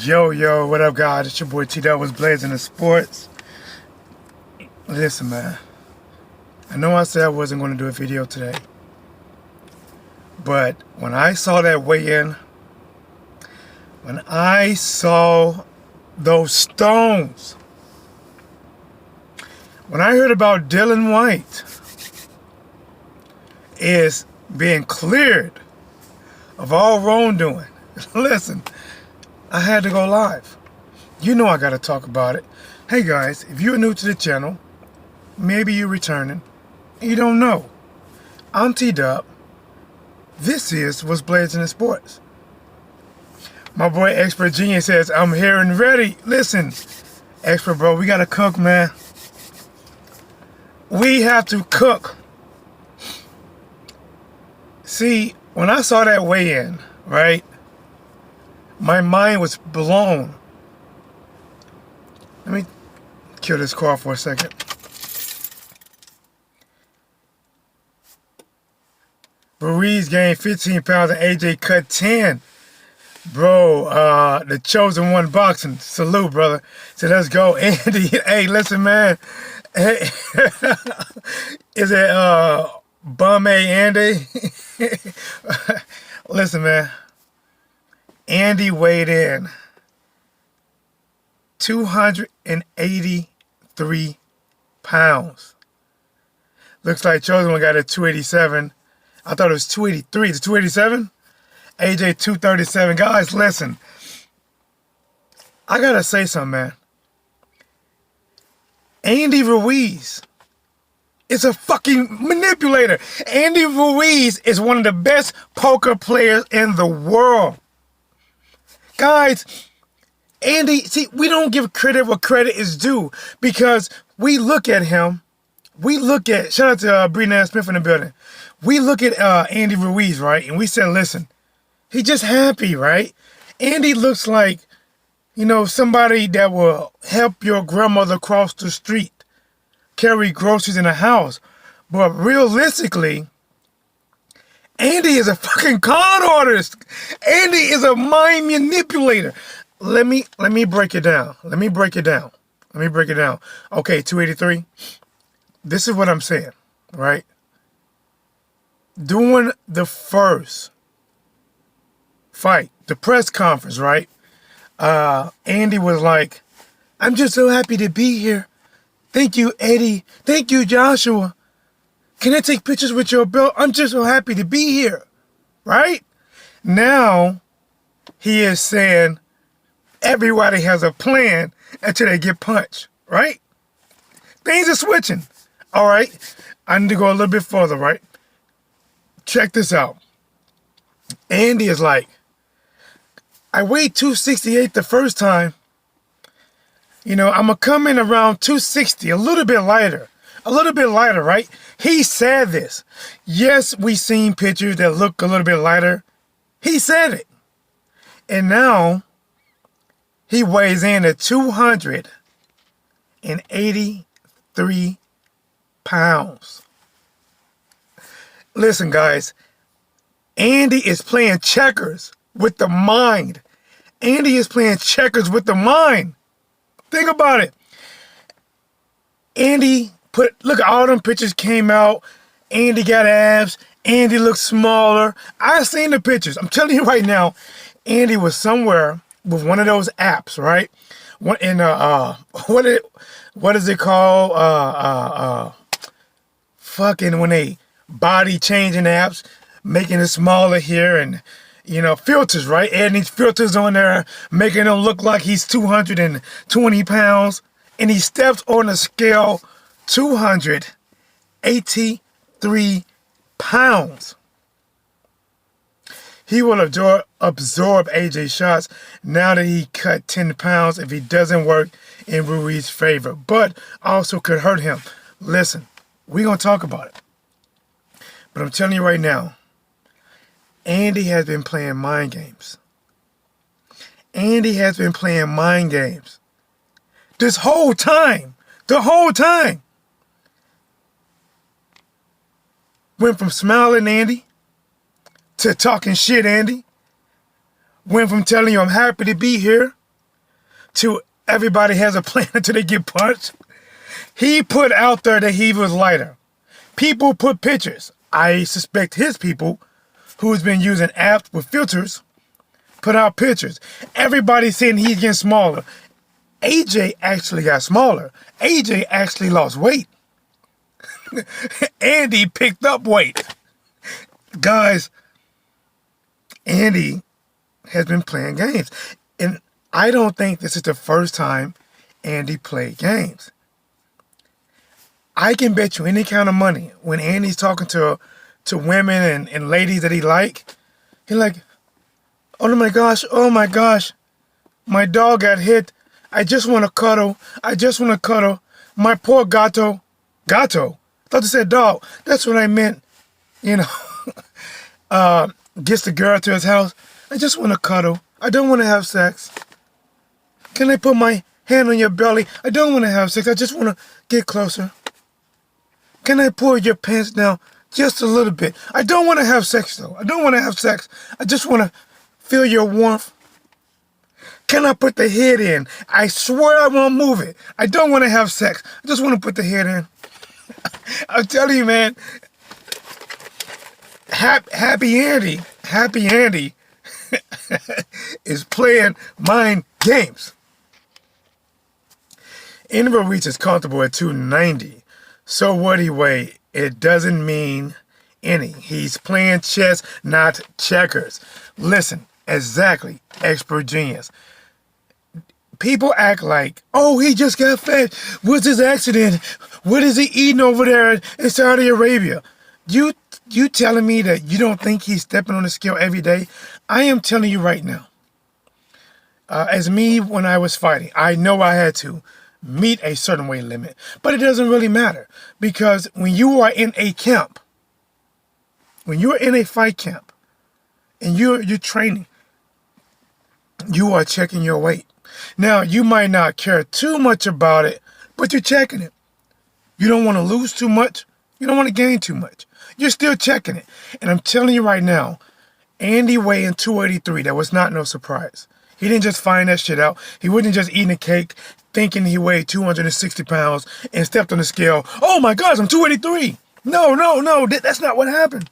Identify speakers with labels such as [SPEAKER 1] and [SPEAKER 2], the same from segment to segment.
[SPEAKER 1] Yo, what up, guys? It's your boy T-Dub was blazing the sports. Listen, man. I know I said I wasn't going to do a video today. But when I saw that weigh-in, when I saw those stones, when I heard about Dillian Whyte is being cleared of all wrongdoing, listen, I had to go live. You know I gotta talk about it. Hey guys, if you're new to the channel, maybe you're returning, and you don't know, I'm T-Dub. This is What's Blazing in Sports. My boy Expert Genius says, I'm here and ready. Listen, Expert bro, we gotta cook, man. We have to cook. See, when I saw that weigh-in, right, my mind was blown. Let me kill this car for a second. Ruiz gained 15 pounds and AJ cut 10. Bro, the chosen one boxing. Salute, brother. So let's go. Andy, hey, listen, man. Hey, is it Bum A Andy? Listen, man. Andy weighed in 283 pounds. Looks like chosen one got a 287. I thought it was 283. It's 287? AJ 237. Guys, listen. I gotta say something, man. Andy Ruiz is a fucking manipulator. Andy Ruiz is one of the best poker players in the world. Guys, Andy, see, we don't give credit where credit is due because we look at him. We look at, shout out to Breanna Smith in the building. We look at Andy Ruiz, right? And we said, listen, he's just happy, right? Andy looks like, you know, somebody that will help your grandmother cross the street, carry groceries in the house. But realistically, Andy is a fucking con artist. Andy is a mind manipulator. Let me break it down. Let me break it down. Okay, 283. This is what I'm saying, right? During the first fight, the press conference, right? Andy was like, I'm just so happy to be here. Thank you, Eddie. Thank you, Joshua. Can I take pictures with your belt? I'm just so happy to be here, right? Now, he is saying everybody has a plan until they get punched, right? Things are switching, all right? I need to go a little bit further, right? Check this out. Andy is like, I weighed 268 the first time. You know, I'm going to come in around 260, a little bit lighter, right? He said this. Yes, we seen pictures that look a little bit lighter. He said it. And now he weighs in at 283 pounds. Listen, guys, Andy is playing checkers with the mind. Andy is playing checkers with the mind. Think about it. Andy look, all them pictures came out. Andy got abs. Andy looked smaller. I seen the pictures. I'm telling you right now, Andy was somewhere with one of those apps, right? What in what is it called? Fucking when they body changing apps, making it smaller here, and you know, filters, right? Adding these filters on there, making him look like he's 220 pounds, and he steps on the scale 283 pounds. He will absorb AJ shots now that he cut 10 pounds if he doesn't work in Ruiz's favor, but also could hurt him. Listen, we're going to talk about it. But I'm telling you right now, Andy has been playing mind games. Andy has been playing mind games. This whole time. The whole time. Went from smiling Andy to talking shit Andy. Went from telling you I'm happy to be here to everybody has a plan until they get punched. He put out there that he was lighter. People put pictures. I suspect his people, who's been using apps with filters, put out pictures. Everybody's saying he's getting smaller. AJ actually got smaller. AJ actually lost weight. Andy picked up weight. Guys, Andy has been playing games. And I don't think this is the first time Andy played games. I can bet you any kind of money when Andy's talking to women and ladies that he like, he's like, oh my gosh, my dog got hit. I just want to cuddle. My poor gato. Gato. I thought you said dog. That's what I meant. You know, gets the girl to his house. I just want to cuddle. I don't want to have sex. Can I put my hand on your belly? I don't want to have sex. I just want to get closer. Can I pull your pants down just a little bit? I don't want to have sex though. I don't want to have sex. I just want to feel your warmth. Can I put the head in? I swear I won't move it. I don't want to have sex. I just want to put the head in. I'm telling you, man. Happy Andy is playing mind games. Andy Ruiz is comfortable at 290. So what he weigh? It doesn't mean any. He's playing chess, not checkers. Listen, exactly, expert genius. People act like, oh, he just got fat. What's his accident? What is he eating over there in Saudi Arabia? You telling me that you don't think he's stepping on the scale every day? I am telling you right now. As me, when I was fighting, I know I had to meet a certain weight limit. But it doesn't really matter. Because when you are in a camp, when you're in a fight camp, and you're training, you are checking your weight. Now, you might not care too much about it, but you're checking it. You don't want to lose too much. You don't want to gain too much. You're still checking it. And I'm telling you right now, Andy weighing 283, that was not no surprise. He didn't just find that shit out. He wasn't just eating a cake thinking he weighed 260 pounds and stepped on the scale. Oh my gosh, I'm 283. No. That's not what happened.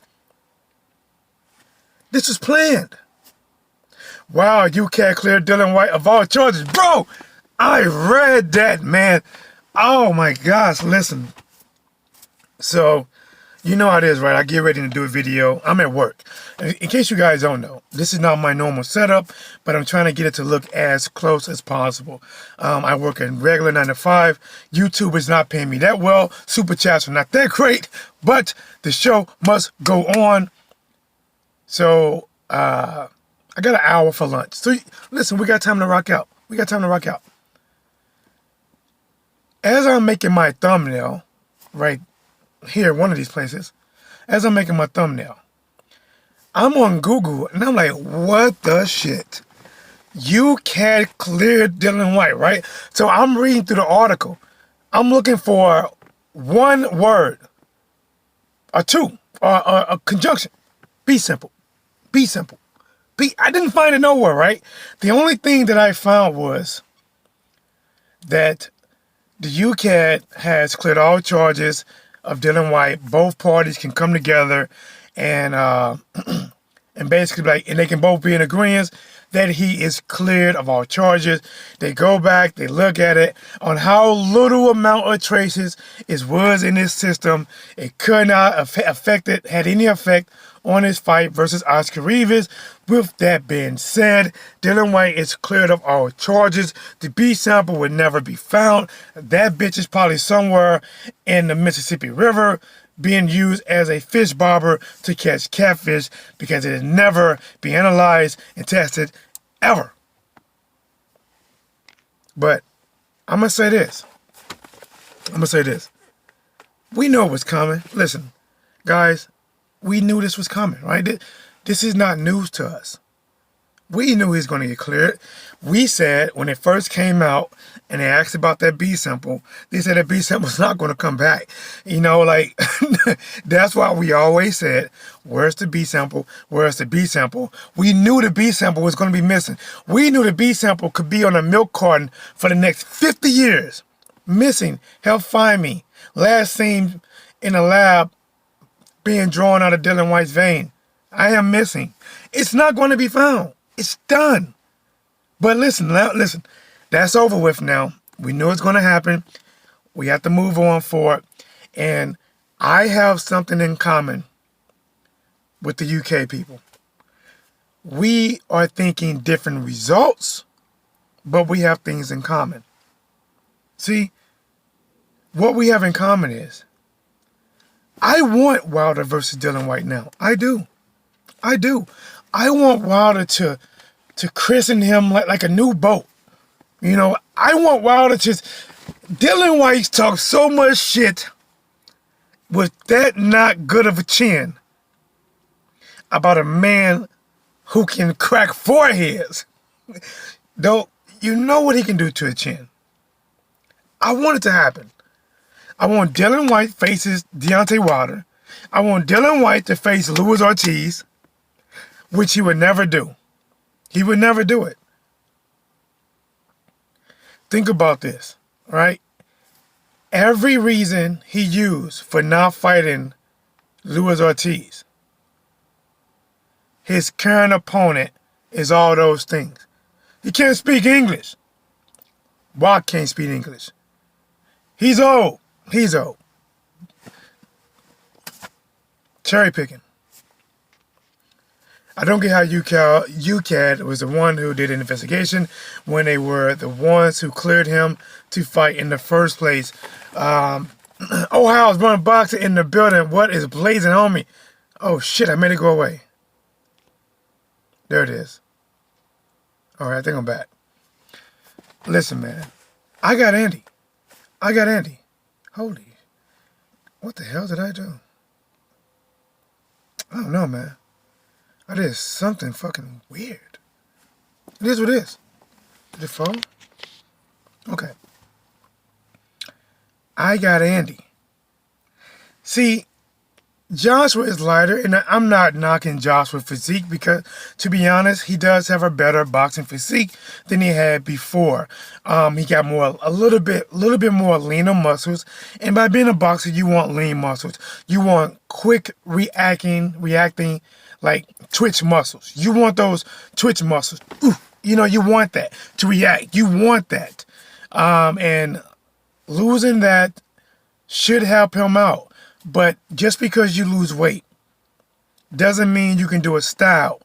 [SPEAKER 1] This is planned. Wow, you can't clear Dillian Whyte of all charges. Bro, I read that, man. Oh my gosh, listen. So, you know how it is, right? I get ready to do a video. I'm at work. In case you guys don't know, this is not my normal setup, but I'm trying to get it to look as close as possible. I work a regular 9 to 5. YouTube is not paying me that well. Super chats are not that great, but the show must go on. So, I got an hour for lunch. So, listen, we got time to rock out. As I'm making my thumbnail, right here, one of these places, as I'm making my thumbnail, I'm on Google, and I'm like, what the shit? You can't clear Dillian Whyte, right? So I'm reading through the article. I'm looking for one word, or two, or a conjunction. Be simple. I didn't find it nowhere, right? The only thing that I found was that the UCAD has cleared all charges of Dillian Whyte. Both parties can come together and basically and they can both be in agreement that he is cleared of all charges. They go back, they look at it on how little amount of traces was in his system. It could not had any effect on his fight versus Oscar Rivas. With that being said, Dillian Whyte is cleared of all charges. The B sample would never be found. That bitch is probably somewhere in the Mississippi River being used as a fish bobber to catch catfish because it has never been analyzed and tested ever. But I'm going to say this. We know what's coming. Listen, guys, we knew this was coming, right? This is not news to us. We knew he was going to get cleared. We said when it first came out and they asked about that B sample, they said that B sample was not going to come back. You know, like, that's why we always said, where's the B sample? Where's the B sample? We knew the B sample was going to be missing. We knew the B sample could be on a milk carton for the next 50 years. Missing. Help find me. Last seen in a lab being drawn out of Dillian Whyte's vein. I am missing. It's not going to be found. It's done. But listen, that's over with now. We knew it's going to happen. We have to move on for it. And I have something in common with the UK people. We are thinking different results, but we have things in common. See, what we have in common is, I want Wilder versus Dillian Whyte now. I do. I want Wilder to christen him like a new boat. You know, I want Wilder to... Dillian Whyte talks so much shit with that not good of a chin about a man who can crack foreheads. Though, you know what he can do to a chin. I want it to happen. I want Dillian Whyte faces Deontay Wilder. I want Dillian Whyte to face Luis Ortiz, which he would never do. He would never do it. Think about this, right? Every reason he used for not fighting Luis Ortiz, his current opponent is all those things. He can't speak English. Why can't speak English? He's old. Cherry picking. I don't get how UCAD was the one who did an investigation when they were the ones who cleared him to fight in the first place. Ohio's running boxing in the building. What is blazing on me? Oh shit, I made it go away. There it is. All right, I think I'm back. Listen, man. I got Andy. Holy. What the hell did I do? I don't know, man. I did something fucking weird. It is what it is. Did it fall? Okay. I got Andy. See, Joshua is lighter, and I'm not knocking Joshua physique because, to be honest, he does have a better boxing physique than he had before. He got a little bit more leaner muscles, and by being a boxer, you want lean muscles. You want quick reacting like twitch muscles. You want those twitch muscles. Ooh, you know, you want that to react. You want that, and losing that should help him out. But just because you lose weight doesn't mean you can do a style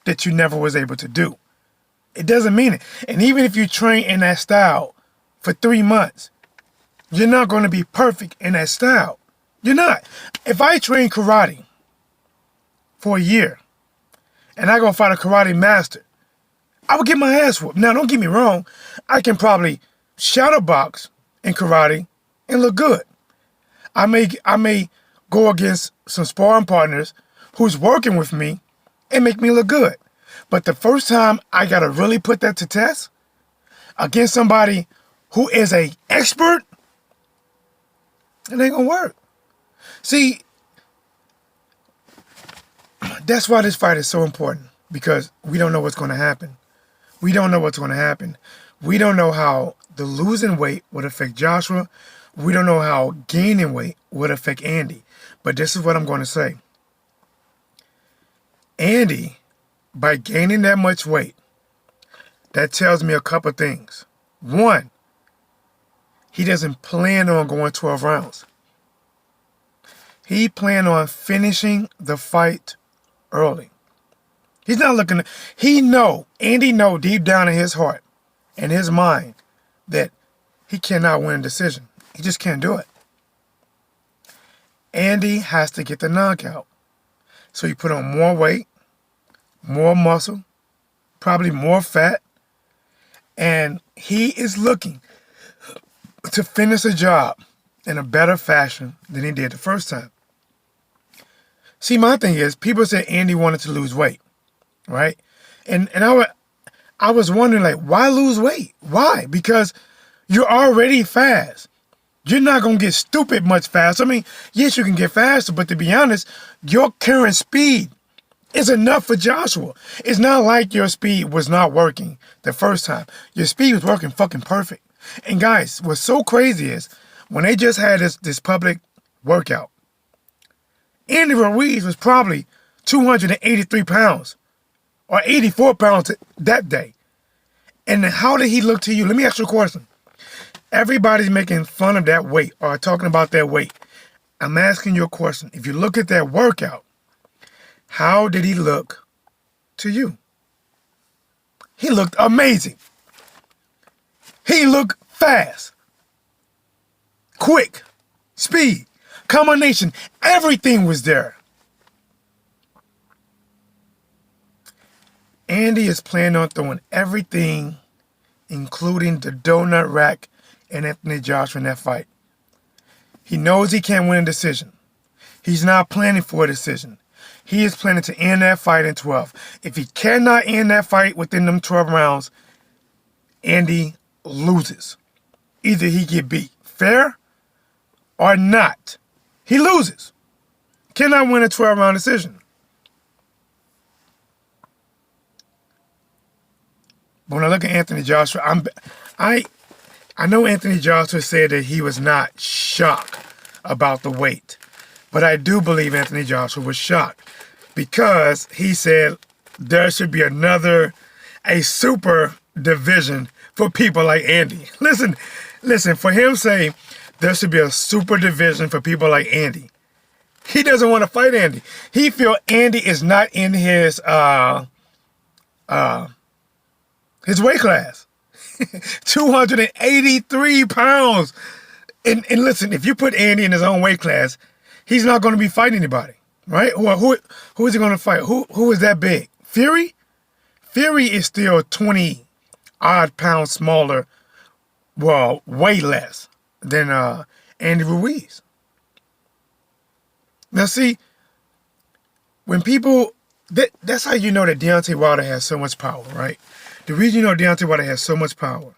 [SPEAKER 1] that you never was able to do. It doesn't mean it. And even if you train in that style for 3 months, you're not going to be perfect in that style. You're not. If I train karate for a year and I go fight a karate master, I would get my ass whooped. Now, don't get me wrong. I can probably shadow box in karate and look good. I may go against some sparring partners who's working with me and make me look good. But the first time I gotta really put that to test against somebody who is an expert, it ain't gonna work. See, that's why this fight is so important, because we don't know what's gonna happen. We don't know how the losing weight would affect Joshua. We don't know how gaining weight would affect Andy. But this is what I'm going to say. Andy, by gaining that much weight, that tells me a couple things. One, he doesn't plan on going 12 rounds. He planned on finishing the fight early. He's not looking to... Andy know deep down in his heart and his mind that he cannot win a decision. He just can't do it. Andy has to get the knockout. So he put on more weight, more muscle, probably more fat, and he is looking to finish the job in a better fashion than he did the first time. See, my thing is, people say Andy wanted to lose weight, right? And I was wondering, like, why lose weight? Why? Because you're already fast. You're not going to get stupid much faster. I mean, yes, you can get faster, but to be honest, your current speed is enough for Joshua. It's not like your speed was not working the first time. Your speed was working fucking perfect. And guys, what's so crazy is when they just had this public workout, Andy Ruiz was probably 283 pounds or 84 pounds that day. And how did he look to you? Let me ask you a question. Everybody's making fun of that weight or talking about that weight. I'm asking you a question. If you look at that workout, how did he look to you? He looked amazing. He looked fast, quick, speed, combination. Everything was there. Andy is planning on throwing everything, including the donut rack and Anthony Joshua in that fight. He knows he can't win a decision. He's not planning for a decision. He is planning to end that fight in 12. If he cannot end that fight within them 12 rounds, Andy loses. Either he get beat fair or not. He loses. Cannot win a 12-round decision. But when I look at Anthony Joshua, I know Anthony Joshua said that he was not shocked about the weight. But I do believe Anthony Joshua was shocked because he said there should be a super division for people like Andy. Listen, for him saying there should be a super division for people like Andy. He doesn't want to fight Andy. He feels Andy is not in his weight class. 283 pounds. And listen, if you put Andy in his own weight class, he's not going to be fighting anybody, right? Who is he going to fight? Who is that big? Fury? Fury is still 20 odd pounds smaller, well, way less than Andy Ruiz. Now see, when people, that's how you know that Deontay Wilder has so much power, right? The reason you know Deontay Wilder has so much power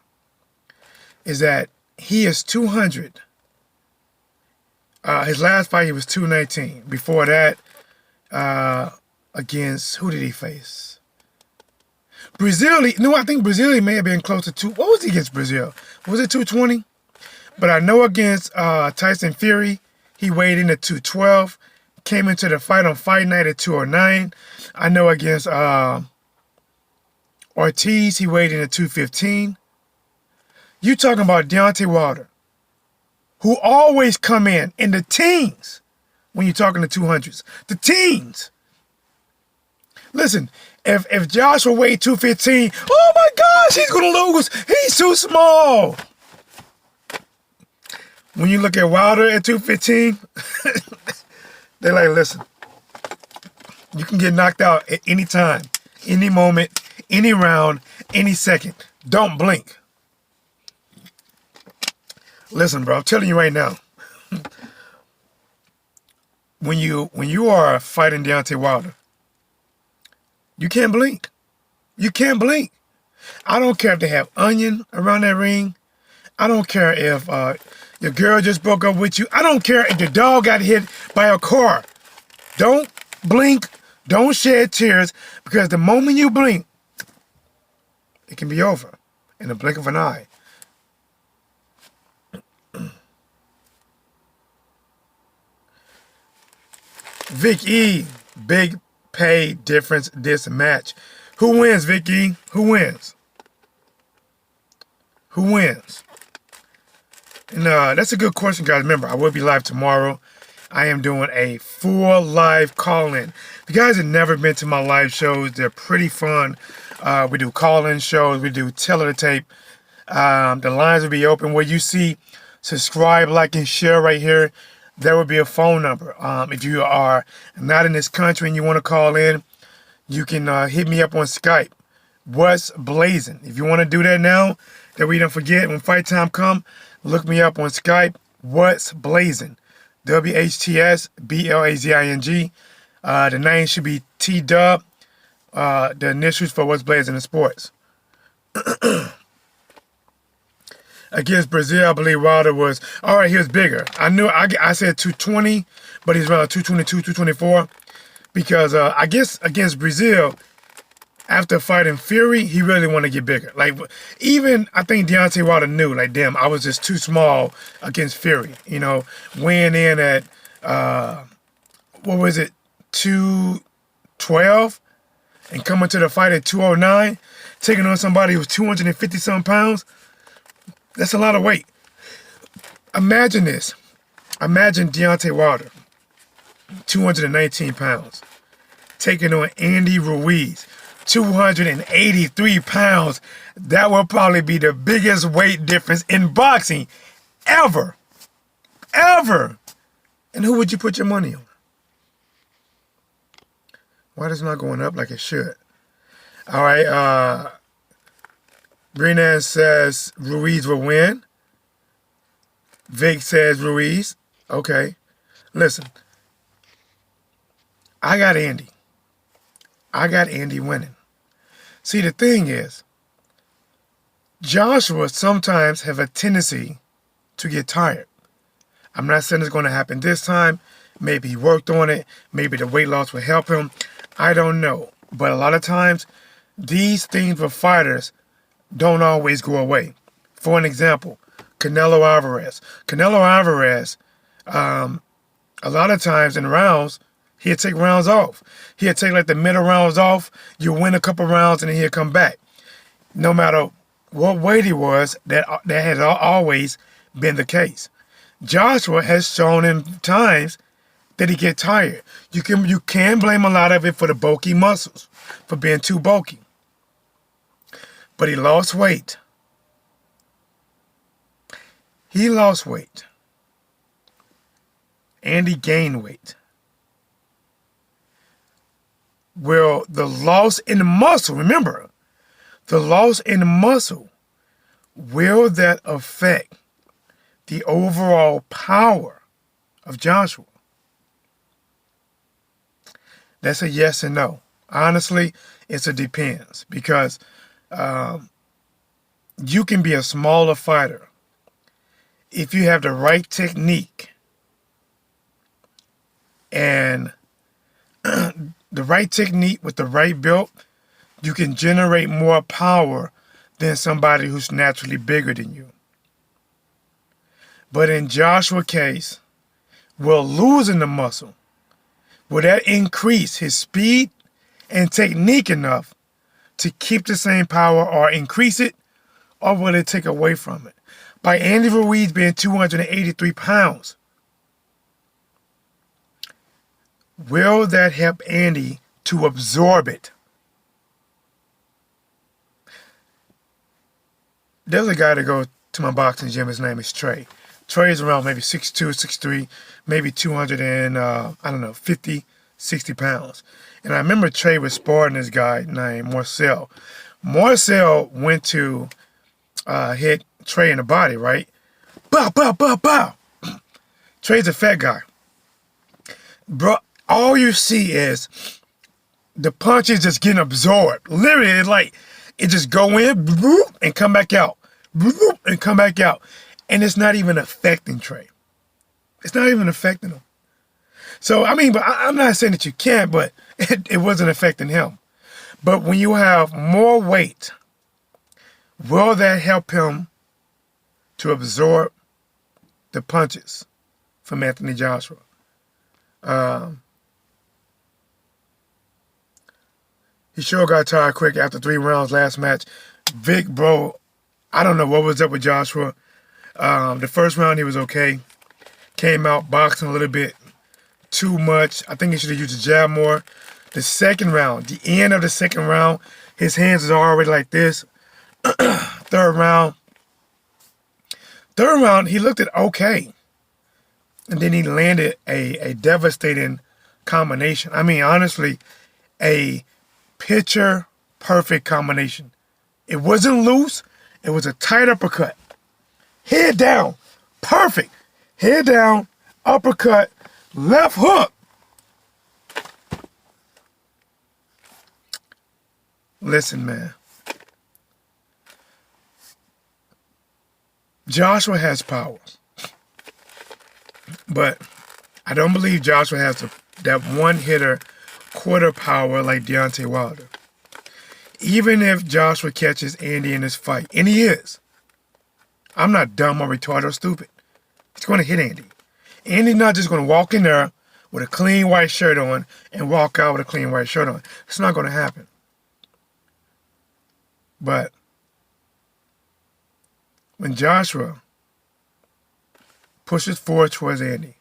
[SPEAKER 1] is that he is 200. His last fight, he was 219. Before that, against, who did he face? Brazil. I think Brazil may have been close to two. What was he against Brazil? Was it 220? But I know against Tyson Fury, he weighed in at 212. Came into the fight on fight night at 209. I know against Ortiz, he weighed in at 215. You talking about Deontay Wilder, who always come in the teens when you're talking to 200s. The teens. Listen, if Joshua weighed 215, oh my gosh, he's going to lose. He's too small. When you look at Wilder at 215, they're like, listen, you can get knocked out at any time, any moment, any round, any second. Don't blink. Listen, bro, I'm telling you right now, when you are fighting Deontay Wilder, you can't blink. You can't blink. I don't care if they have onion around that ring. I don't care if your girl just broke up with you. I don't care if your dog got hit by a car. Don't blink. Don't shed tears, because the moment you blink, it can be over in the blink of an eye. Vic E, big pay difference this match. Who wins, Vic E? Who wins? Who wins? And that's a good question, guys. Remember, I will be live tomorrow. I am doing a full live call-in. If you guys have never been to my live shows, they're pretty fun. We do call-in shows. We do tele-to-tape. The lines will be open. Where you see subscribe, like, and share right here, there will be a phone number. If you are not in this country and you want to call in, you can hit me up on Skype. What's blazing? If you want to do that now, that we don't forget when fight time come, look me up on Skype. What's blazing? WHTSBLAZING. The name should be T-Dub. the initials for what's blazing in sports. Against Brazil, I believe Wilder was, all right, he was bigger. I said 220, but he's around 222, 224. Because I guess against Brazil, after fighting Fury, he really wanted to get bigger. Like, even I think Deontay Wilder knew, like, damn, I was just too small against Fury. You know, weighing in at, what was it, 212? And coming to the fight at 209, taking on somebody who was 250-something pounds. That's a lot of weight. Imagine this. Imagine Deontay Wilder, 219 pounds, taking on Andy Ruiz, 283 pounds. That will probably be the biggest weight difference in boxing ever. Ever. And who would you put your money on? Why is it not going up like it should? All right, Renan says Ruiz will win. Vic says Ruiz. Okay. Listen. I got Andy. I got Andy winning. See, the thing is, Joshua sometimes have a tendency to get tired. I'm not saying it's going to happen this time. Maybe he worked on it. Maybe the weight loss will help him. I don't know. But a lot of times, these things with fighters don't always go away. For an example, Canelo Alvarez. Canelo Alvarez, a lot of times in rounds, he'd take rounds off. He'd take like the middle rounds off. You win a couple rounds and then he'd come back. No matter what weight he was, that has always been the case. Joshua has shown in times that he get tired. You can blame a lot of it for the bulky muscles, for being too bulky. But he lost weight. He lost weight. And he gained weight. Well, the loss in the muscle, remember, the loss in the muscle, will that affect the overall power of Joshua? That's a yes and no. Honestly, it's a depends. Because you can be a smaller fighter if you have the right technique and the right technique with the right build. You can generate more power than somebody who's naturally bigger than you. But in Joshua's case, will losing the muscle, will that increase his speed and technique enough to keep the same power or increase it, or will it take away from it? By Andy Ruiz being 283 pounds, will that help Andy to absorb it? There's a guy that goes to my boxing gym. His name is Trey. Trey is around maybe 6'2", 6'3", maybe 200 and, 50, 60 pounds. And I remember Trey was sparring this guy named Marcel. Marcel went to hit Trey in the body, right? Bow, bow, bow, bow. Trey's a fat guy. Bro, all you see is the punches just getting absorbed. Literally, it's like it just go in and come back out. And come back out. And it's not even affecting Trey. It's not even affecting him. So, I mean, but I'm not saying that you can't, but it wasn't affecting him. But when you have more weight, will that help him to absorb the punches from Anthony Joshua? He sure got tired quick after 3 rounds last match. Vic, bro, I don't know what was up with Joshua. The first round, he was okay. Came out boxing a little bit too much. I think he should have used the jab more. The second round, the end of the second round, his hands is already like this. Third round, he looked at okay. And then he landed a devastating combination. I mean, honestly, a picture-perfect combination. It wasn't loose. It was a tight uppercut. Head down. Perfect. Head down, uppercut, left hook. Listen, man. Joshua has power. But I don't believe Joshua has that one-hitter quarter power like Deontay Wilder. Even if Joshua catches Andy in this fight, and he is, I'm not dumb or retarded or stupid. He's going to hit Andy. Andy's not just going to walk in there with a clean white shirt on and walk out with a clean white shirt on. It's not going to happen. But when Joshua pushes forward towards Andy,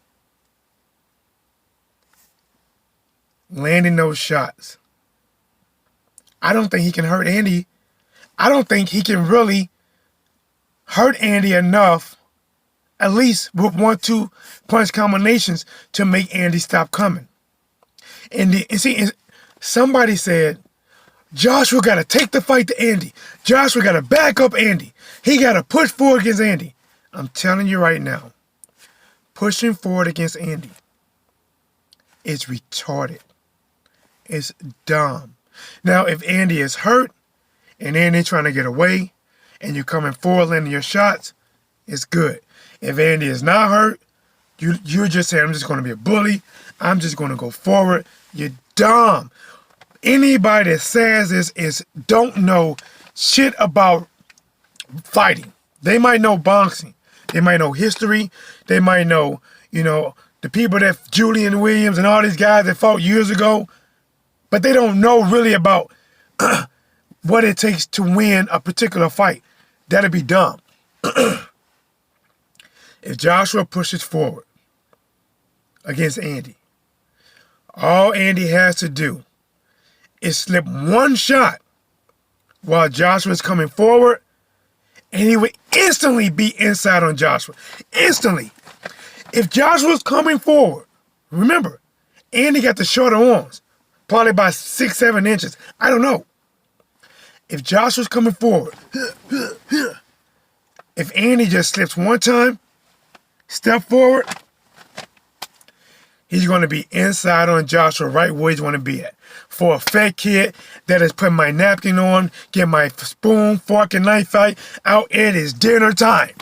[SPEAKER 1] landing those shots, I don't think he can hurt Andy. I don't think he can really hurt Andy enough, at least with 1-2 punch combinations, to make Andy stop coming. And somebody said, Joshua got to take the fight to Andy. Joshua got to back up Andy. He got to push forward against Andy. I'm telling you right now, pushing forward against Andy is retarded. It's dumb. Now, if Andy is hurt and Andy's trying to get away and you're coming forward landing your shots, it's good. If Andy is not hurt, you're just saying, I'm just going to be a bully. I'm just going to go forward. You're dumb. Anybody that says this don't know shit about fighting. They might know boxing. They might know history. They might know, the people that Julian Williams and all these guys that fought years ago. But they don't know really about what it takes to win a particular fight. That'd be dumb. If Joshua pushes forward against Andy, all Andy has to do is slip one shot while Joshua's coming forward, and he would instantly be inside on Joshua. Instantly. If Joshua's coming forward, remember, Andy got the shorter arms, probably by 6-7 inches. I don't know. If Joshua's coming forward, if Andy just slips one time, step forward, he's going to be inside on Joshua right where he's going to be at. For a fat kid that is putting my napkin on, get my spoon, fork, and knife out, it is dinner time.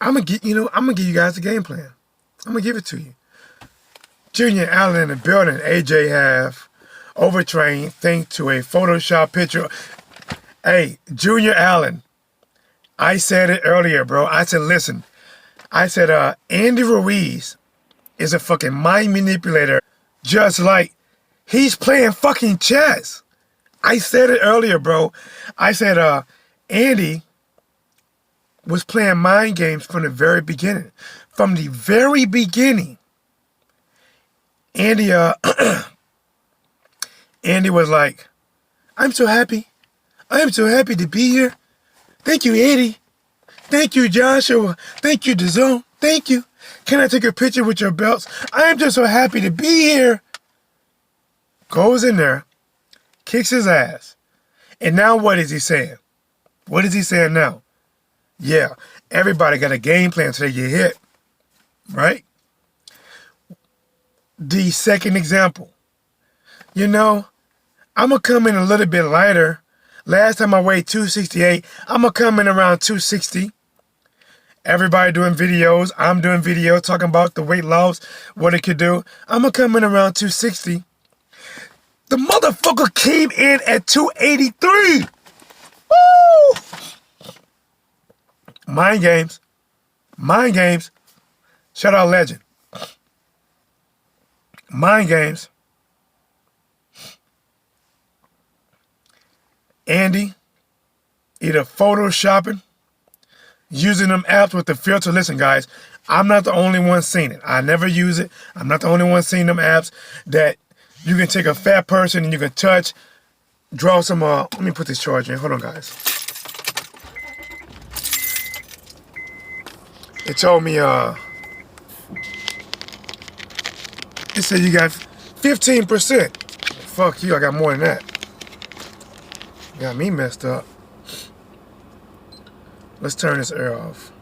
[SPEAKER 1] I'm gonna give you guys the game plan. I'm gonna give it to you. Junior Allen in the building. AJ have overtrained thanks to a Photoshop picture. Hey, Junior Allen, I said it earlier, bro. I said, listen. I said, Andy Ruiz is a fucking mind manipulator, just like he's playing fucking chess. I said it earlier, bro. I said, Andy was playing mind games from the very beginning. From the very beginning, Andy was like, I'm so happy. I am so happy to be here. Thank you, Andy. Thank you, Joshua. Thank you, DAZN. Thank you. Can I take a picture with your belts? I am just so happy to be here. Goes in there, kicks his ass. And now what is he saying? What is he saying now? Yeah, everybody got a game plan until they get hit. Right? The second example. I'm going to come in a little bit lighter. Last time I weighed 268. I'm going to come in around 260. Everybody doing videos. I'm doing videos talking about the weight loss, what it could do. I'm going to come in around 260. The motherfucker came in at 283. Woo! Mind games. Mind games. Shout out Legend. Mind games. Andy, either photoshopping, using them apps with the filter. Listen, guys, I'm not the only one seeing it. I never use it. I'm not the only one seeing them apps that you can take a fat person and you can touch, draw some, let me put this charge in. Hold on, guys. It told me, it said you got 15%. Fuck you, I got more than that. Got me messed up. Let's turn this air off.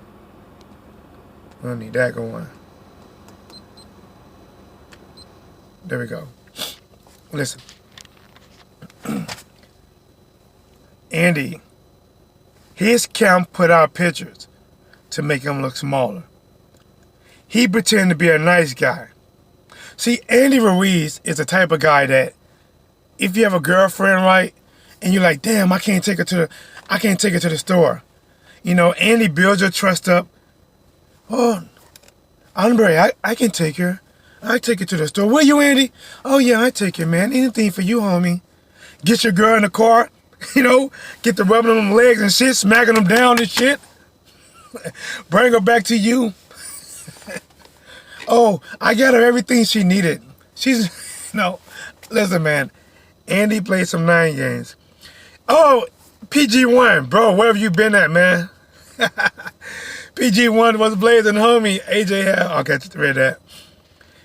[SPEAKER 1] I don't need that going. There we go. Listen, Andy, his camp put out pictures to make him look smaller. He pretended to be a nice guy. See, Andy Ruiz is the type of guy that if you have a girlfriend, right, and you're like, damn, I can't take her to the store. You know, Andy builds your trust up. Oh, Andre, I can take her. I take her to the store. Will you, Andy? Oh yeah, I take her, man. Anything for you, homie. Get your girl in the car, you know, get the rubbing on them legs and shit, smacking them down and shit. Bring her back to you. Oh, I got her everything she needed. She's, no, listen, man. Andy played some 9 games. Oh, PG1, bro, where have you been at, man? PG1 was blazing, homie. AJ had, I'll catch you to read that.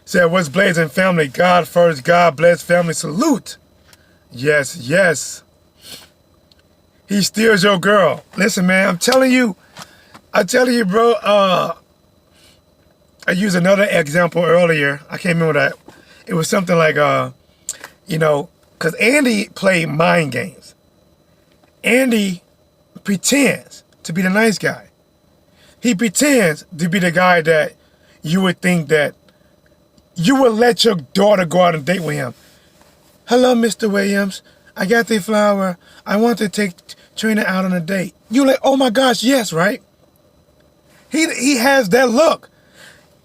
[SPEAKER 1] Said, what's blazing, family? God first, God bless, family, salute. Yes, yes. He steals your girl. Listen, man, I'm telling you, bro, I used another example earlier. I can't remember that. It was something like, you know, because Andy played mind games. Andy pretends to be the nice guy. He pretends to be the guy that you would think that you would let your daughter go out and date with him. Hello, Mr. Williams. I got the flower. I want to take Trina out on a date. You're like, oh my gosh, yes, right? He has that look.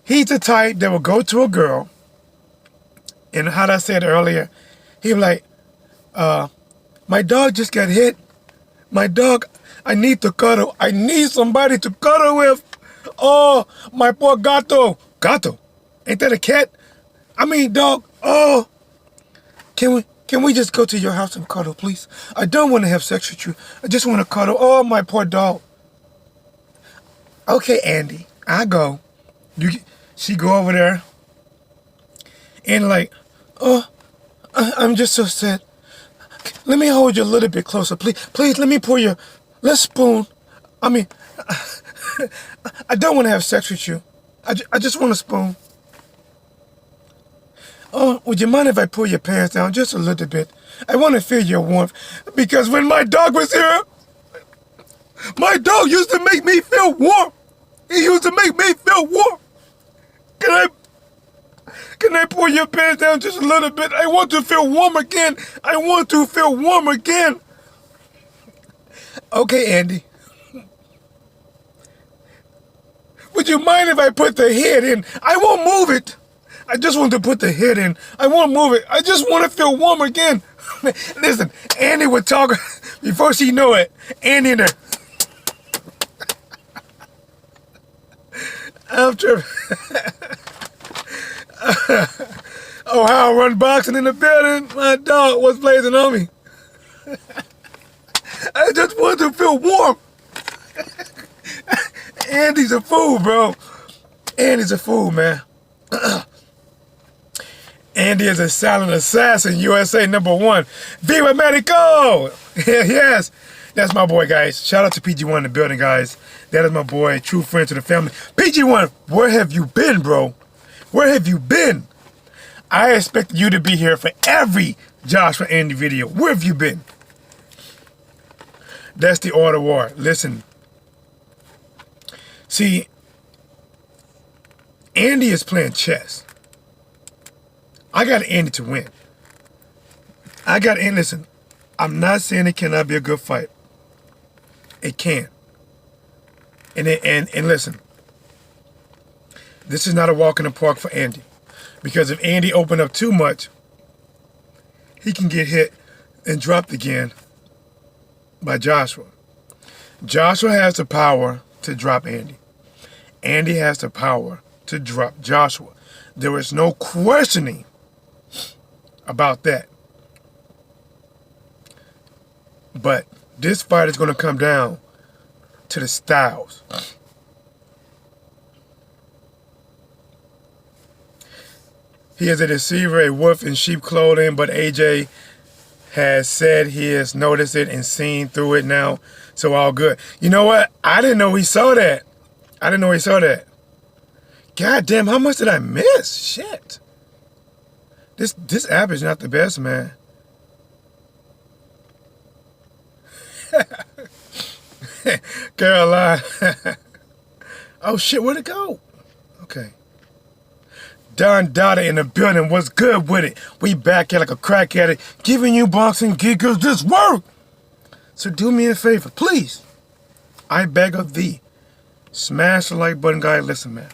[SPEAKER 1] He's the type that will go to a girl, and how I said earlier, he'll be like, my dog just got hit. My dog, I need to cuddle. I need somebody to cuddle with. Oh, my poor gato. Gato? Ain't that a cat? I mean, dog. Oh, can we just go to your house and cuddle, please? I don't want to have sex with you. I just want to cuddle. Oh, my poor dog. Okay, Andy, I go. She go over there and like, oh, I'm just so sad. Let me hold you a little bit closer, please. Please, let me pour you. Let's spoon. I mean, I don't want to have sex with you. I just want to spoon. Oh, would you mind if I pull your pants down just a little bit? I want to feel your warmth. Because when my dog was here, my dog used to make me feel warm. He used to make me feel warm. Can I pull your pants down just a little bit? I want to feel warm again. I want to feel warm again. Okay, Andy. Would you mind if I put the head in? I won't move it. I just want to put the head in. I won't move it. I just want to feel warm again. Listen, Andy would talk before she knew it. Andy in there. I'm tripping. Oh, how I run boxing in the building. My dog was blazing on me. I just want to feel warm. Andy's a fool, bro. Andy's a fool, man. Andy is a silent assassin, USA #1. Viva Medico! Yes, that's my boy, guys. Shout out to PG1 in the building, guys. That is my boy, true friend to the family. PG1, where have you been, bro? Where have you been? I expected you to be here for every Joshua Andy video. Where have you been? That's the order war. Listen. See, Andy is playing chess. I got Andy to win. I got Andy. Listen, I'm not saying it cannot be a good fight. It can. And listen, this is not a walk in the park for Andy. Because if Andy opened up too much, he can get hit and dropped again by Joshua. Joshua has the power to drop Andy. Andy has the power to drop Joshua. There is no questioning about that. But this fight is going to come down to the styles. He is a deceiver, a wolf in sheep clothing, but AJ has said he has noticed it and seen through it now, so all good. You know what? I didn't know he saw that. I didn't know he saw that. God damn, how much did I miss? Shit. This app is not the best, man. Caroline. Oh shit, where'd it go? Okay. Don Dada in the building. What's good with it? We back at like a crack at it, giving you boxing giggles this work. So do me a favor, please. I beg of thee. Smash the like button, guys. Listen, man.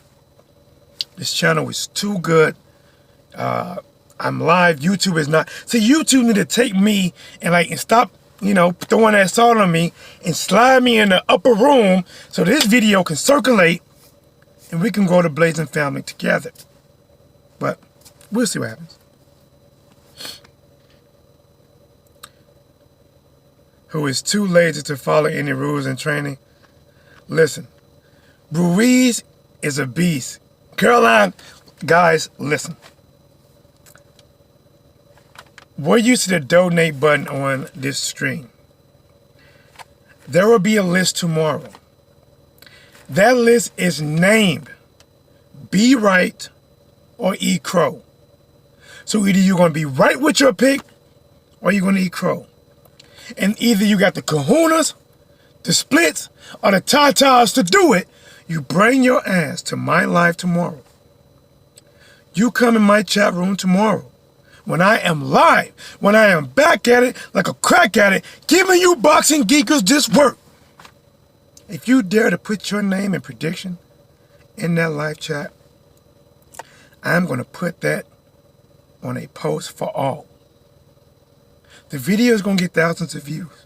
[SPEAKER 1] This channel is too good. I'm live. YouTube is not. See, YouTube need to take me and stop, throwing that salt on me and slide me in the upper room so this video can circulate and we can grow the Blazing family together. But we'll see what happens. Who is too lazy to follow any rules and training? Listen, Ruiz is a beast. Caroline, guys, listen. We're used to the donate button on this stream. There will be a list tomorrow. That list is named Be Right or Eat Crow. So either you're going to be right with your pick or you're going to eat crow. And either you got the kahunas, the splits, or the tatas to do it. You bring your ass to my live tomorrow. You come in my chat room tomorrow. When I am live, when I am back at it like a crack at it, giving you boxing geekers this work. If you dare to put your name and prediction in that live chat, I'm going to put that on a post for all. The video is going to get thousands of views.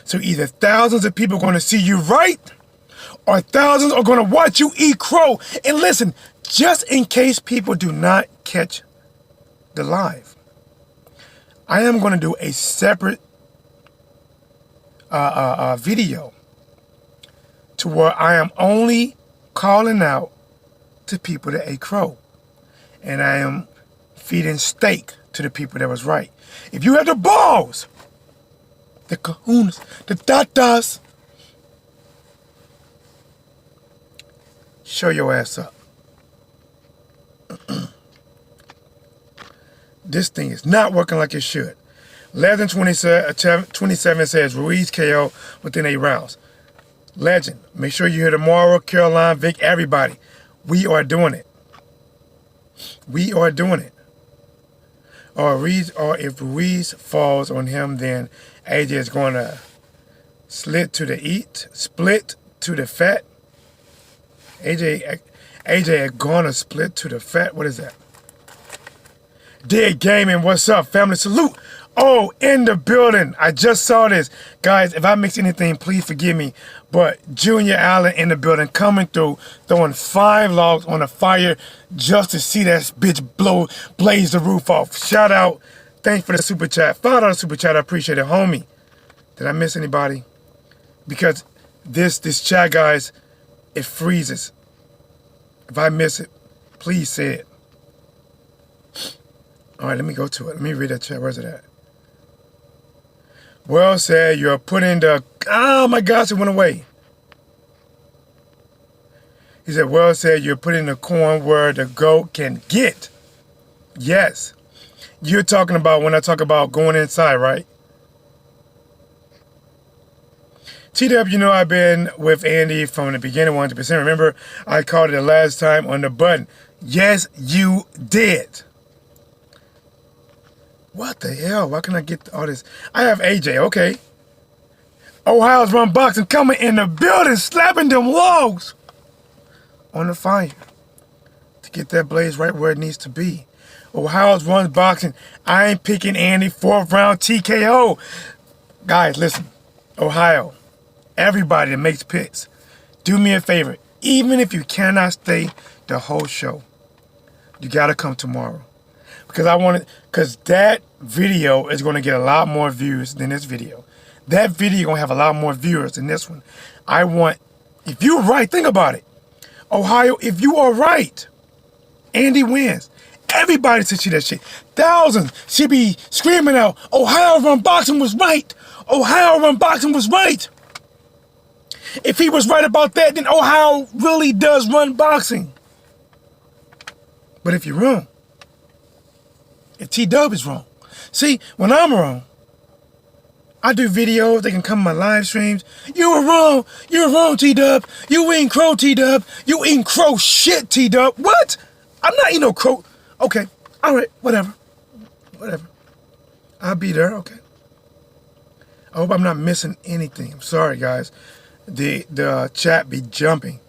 [SPEAKER 1] So either thousands of people are going to see you right, or thousands are going to watch you eat crow. And listen, just in case people do not catch the live, I am going to do a separate video to where I am only calling out to people that ate crow, and I am feeding steak to the people that was right. If you have the balls, the kahunas, the tatas, show your ass up. This thing is not working like it should. Legend 27 says Ruiz KO within 8 rounds. Legend, make sure you hear tomorrow. Caroline, Vic, everybody. We are doing it. We are doing it. Or if Ruiz falls on him, then AJ is going to split to the fat. AJ is going to split to the fat. What is that? Dead Gaming, what's up, family? Salute. Oh, in the building. I just saw this. Guys, if I mix anything, please forgive me. But Junior Allen in the building, coming through, throwing 5 logs on a fire just to see that bitch blaze the roof off. Shout out. Thanks for the super chat. $5 super chat. I appreciate it. Homie, did I miss anybody? Because this chat, guys, it freezes. If I miss it, please say it. All right, let me go to it. Let me read that chat. Where's it at? Well said, you're putting the... Oh my gosh, it went away. He said, well said, you're putting the corn where the goat can get. Yes. You're talking about when I talk about going inside, right? TW, I've been with Andy from the beginning, 100%. Remember, I called it the last time on the button. Yes, you did. What the hell? Why can I get all this? I have AJ, okay. Ohio's Run Boxing coming in the building, slapping them logs on the fire to get that blaze right where it needs to be. Ohio's Run Boxing. I ain't picking Andy 4th round TKO. Guys, listen. Ohio, everybody that makes picks, do me a favor. Even if you cannot stay the whole show, you got to come tomorrow. Because that video is going to get a lot more views than this video. That video going to have a lot more viewers than this one. If you're right, think about it. Ohio, if you are right, Andy wins. Everybody should see that shit. Thousands should be screaming out, Ohio Run Boxing was right. Ohio Run Boxing was right. If he was right about that, then Ohio really does run boxing. But if you're wrong, if T-Dub is wrong. See, when I'm wrong, I do videos. They can come to my live streams. You were wrong. You were wrong, T-Dub. You eating crow, T-Dub. You eating crow shit, T-Dub. What? I'm not eating no crow. Okay. All right. Whatever. Whatever. I'll be there. Okay. I hope I'm not missing anything. I'm sorry, guys. The chat be jumping.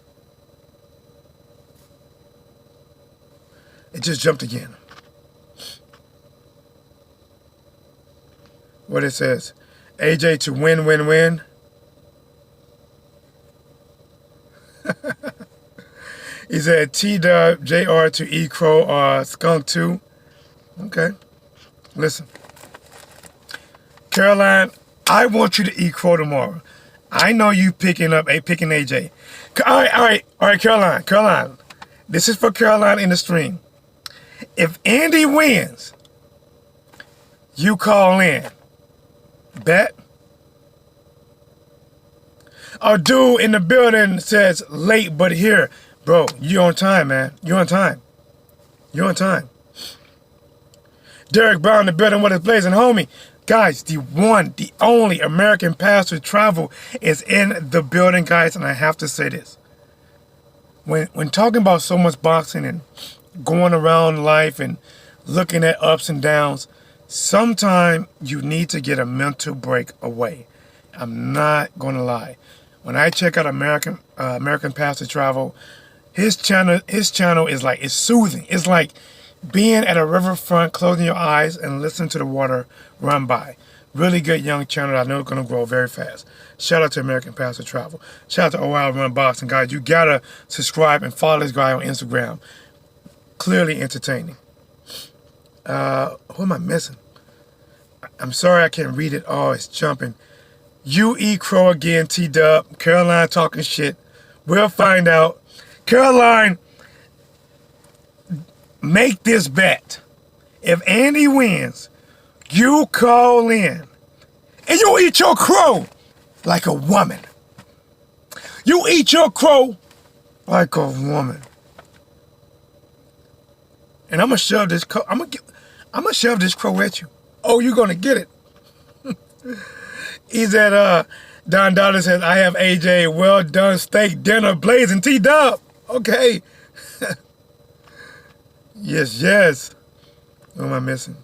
[SPEAKER 1] It just jumped again. What it says. AJ to win, win, win. He said T-Dub, JR to E Crow, Skunk 2. Okay. Listen. Caroline, I want you to eat crow tomorrow. I know you picking AJ. All right, Caroline. This is for Caroline in the stream. If Andy wins, you call in. Bet? A dude in the building says late but here. Bro, you on time, man. You on time. You on time. Derek Brown in the building with his blazing homie. Guys, the one, the only American pastor travel is in the building, guys, and I have to say this. When talking about so much boxing and going around life and looking at ups and downs, sometimes you need to get a mental break away. I'm not gonna lie. When I check out American Pastor Travel, his channel is like, it's soothing. It's like being at a riverfront, closing your eyes and listening to the water run by. Really good young channel that I know is gonna grow very fast. Shout out to American Pastor Travel. Shout out to OL Run Boxing, guys. You gotta subscribe and follow this guy on Instagram. Clearly entertaining. Who am I missing? I'm sorry I can't read it. Oh, it's jumping. You eat crow again, T-Dub. Caroline talking shit. We'll find out. Caroline, make this bet. If Andy wins, you call in. And you eat your crow like a woman. You eat your crow like a woman. And I'm gonna shove this crow. I'm gonna shove this crow at you. Oh, you're gonna get it. He's at Don Dollar says, I have AJ well done steak dinner blazing T-Dub. Okay. Yes. What am I missing?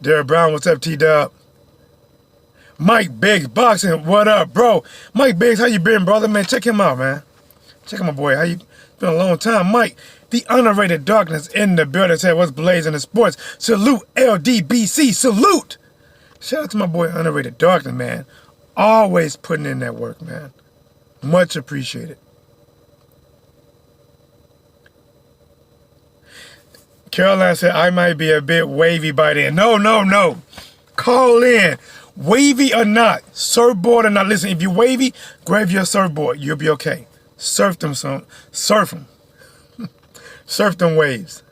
[SPEAKER 1] Derek Brown, what's up, T-Dub? Mike Biggs boxing, what up, bro? Mike Biggs, how you been, brother? Man, check him out, man. Check him out, boy. How you been a long time, Mike? The underrated darkness in the building said, what's blazing in sports? Salute, LDBC, salute. Shout out to my boy Underrated Darkness, man. Always putting in that work, man. Much appreciated. Caroline said, I might be a bit wavy by then. No. Call in. Wavy or not, surfboard or not. Listen, if you're wavy, grab your surfboard. You'll be okay. Surf them. Surf them waves.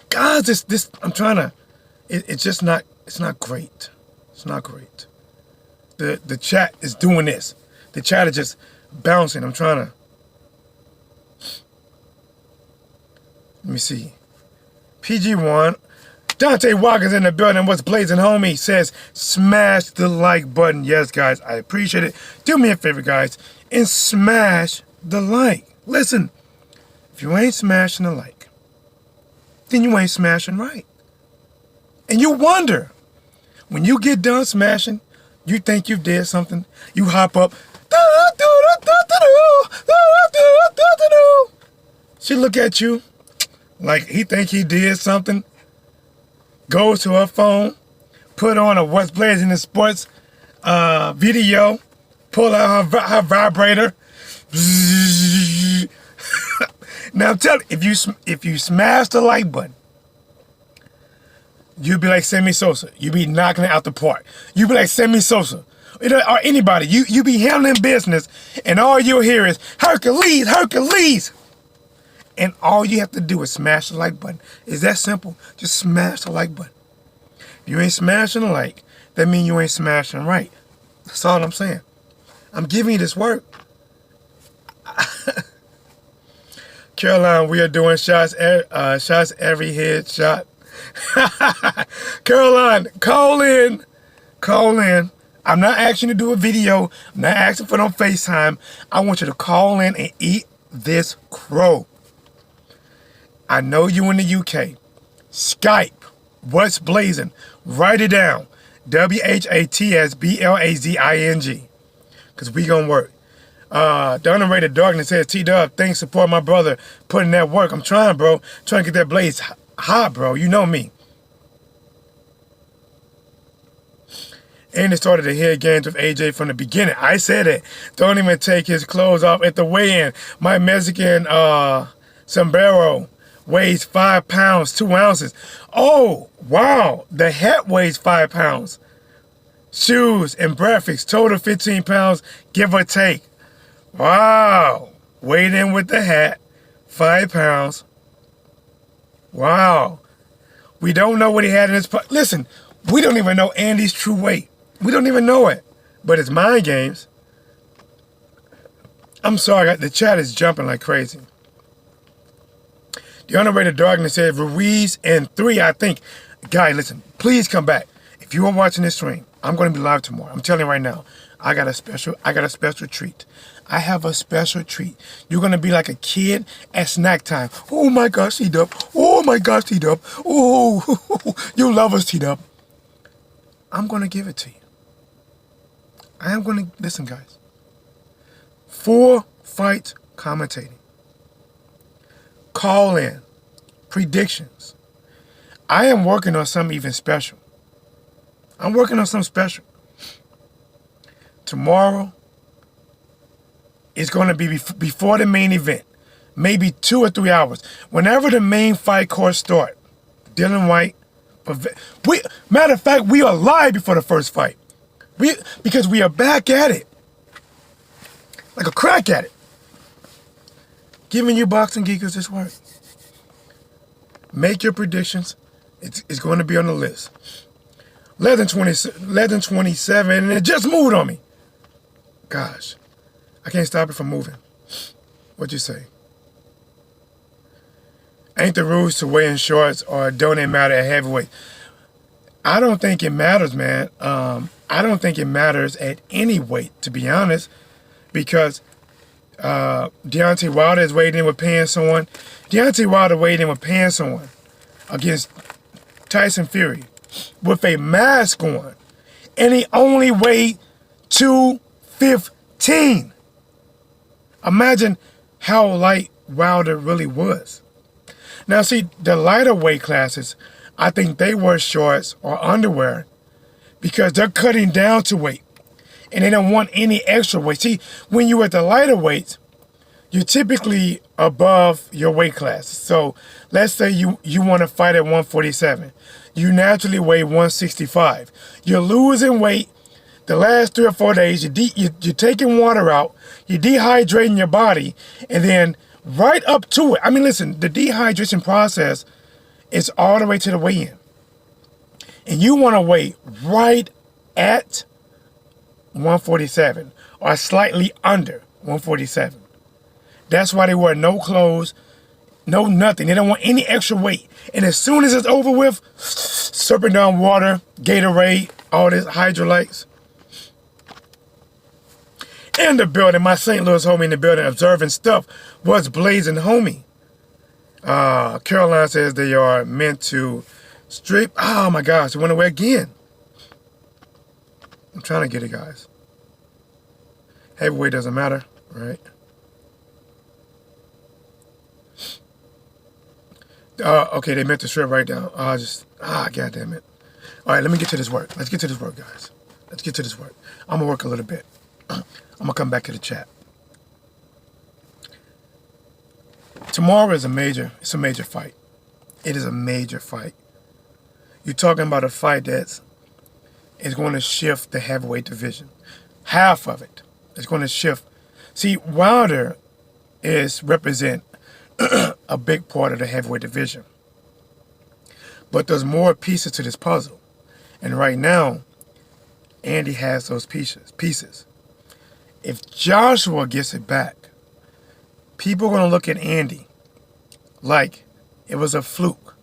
[SPEAKER 1] Guys, this I'm trying to, it's just not, it's not great. It's not great. The chat is doing this. The chat is just bouncing. I'm trying to, let me see. PG1, Dante Walker's in the building. What's blazing, homie? Says, smash the like button. Yes, guys, I appreciate it. Do me a favor, guys, and smash the like. Listen, if you ain't smashing the like, then you ain't smashing right. And you wonder, when you get done smashing, you think you did something, you hop up. She look at you like he think he did something, goes to her phone, put on a What's Blazing in Sports video, pull out her vibrator. Now I'm telling you, if you smash the like button, you'd be like Sammy Sosa. You be knocking it out the park. You be like Sammy Sosa. Or anybody. You be handling business, and all you'll hear is, Hercules, Hercules. And all you have to do is smash the like button. It's that simple. Just smash the like button. If you ain't smashing the like, that means you ain't smashing right. That's all I'm saying. I'm giving you this work. Caroline, we are doing shots every head shot. Caroline, call in. Call in. I'm not asking you to do a video. I'm not asking for no FaceTime. I want you to call in and eat this crow. I know you in the UK. Skype. What's blazing? Write it down. WHATSBLAZING. Because we gonna work. The underrated darkness says, T-Dub, thanks support my brother putting that work. I'm trying, bro. Trying to get that blaze hot, bro. You know me. And it started the head games with AJ from the beginning. I said it. Don't even take his clothes off at the weigh-in. My Mexican sombrero weighs 5 pounds, 2 ounces. Oh, wow. The hat weighs 5 pounds. Shoes and graphics, total 15 pounds, give or take. Wow. Weighed in with the hat, 5 pounds. Wow. We don't know what he had in his pocket. Listen, we don't even know Andy's true weight. We don't even know it. But it's mind games. I'm sorry, the chat is jumping like crazy. The underrated darkness said Ruiz and 3, I think. Guy, listen, please come back. If you are watching this stream, I'm going to be live tomorrow. I'm telling you right now, I got a special treat. I have a special treat. You're going to be like a kid at snack time. Oh my gosh, T-Dub. Oh my gosh, T-Dub. Oh, you love us, T-Dub. I'm going to give it to you. I am going to, listen guys. 4 fights commentating. Call in. Predictions. I am working on something even special. I'm working on something special. Tomorrow is going to be before the main event. Maybe 2 or 3 hours. Whenever the main fight course start. Dillian Whyte. Matter of fact, we are live before the first fight. Because we are back at it. Like a crack at it. Giving you boxing geekers this work. Make your predictions. It's going to be on the list. 11:27, and it just moved on me. Gosh, I can't stop it from moving. What'd you say? Ain't the rules to weigh in shorts or don't it matter at heavyweight? I don't think it matters, man. I don't think it matters at any weight, to be honest, because Deontay Wilder is weighed in with pants on. Deontay Wilder weighed in with pants on against Tyson Fury with a mask on, and he only weighed 215. Imagine how light Wilder really was. Now see, the lighter weight classes, I think they wear shorts or underwear because they're cutting down to weight and they don't want any extra weight. See, when you're at the lighter weights, you're typically above your weight class. So let's say you want to fight at 147. You naturally weigh 165. You're losing weight the last 3 or 4 days. You're taking water out. You're dehydrating your body. And then right up to it. I mean, listen, the dehydration process is all the way to the weigh-in. And you want to weigh right at 147 or slightly under 147. That's why they wear no clothes, no nothing. They don't want any extra weight. And as soon as it's over with, slurping down water, Gatorade, all this hydrolytes. In the building, my St. Louis homie in the building, observing stuff. What's blazing, homie? Caroline says they are meant to strip. Oh my gosh, it went away again. I'm trying to get it, guys. Heavyweight doesn't matter, right? Okay, they meant to strip right down. God damn it. All right, let me get to this work. Let's get to this work, guys. Let's get to this work. I'm gonna work a little bit. I'm gonna come back to the chat. Tomorrow is it's a major fight. It is a major fight. You're talking about a fight that's going to shift the heavyweight division. Half of it is going to shift. See, Wilder represent a big part of the heavyweight division. But there's more pieces to this puzzle. And right now, Andy has those pieces. If Joshua gets it back, people are going to look at Andy like it was a fluke.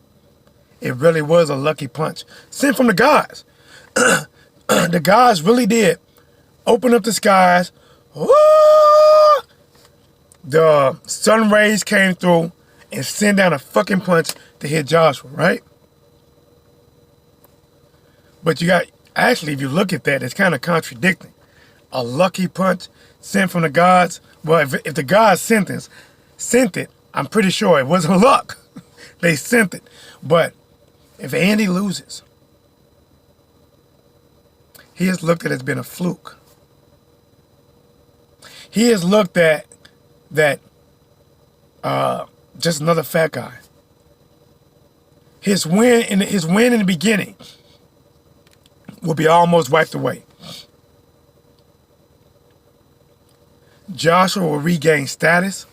[SPEAKER 1] It really was a lucky punch sent from the gods. The gods really did open up the skies. The sun rays came through and sent down a fucking punch to hit Joshua, right? But you got, actually, if you look at that, it's kind of contradicting. A lucky punch sent from the gods. Well, if the gods sent it, I'm pretty sure it wasn't luck. They sent it. But if Andy loses, he is looked at as being a fluke. He is looked at that just another fat guy. His win in the beginning will be almost wiped away. Joshua will regain status.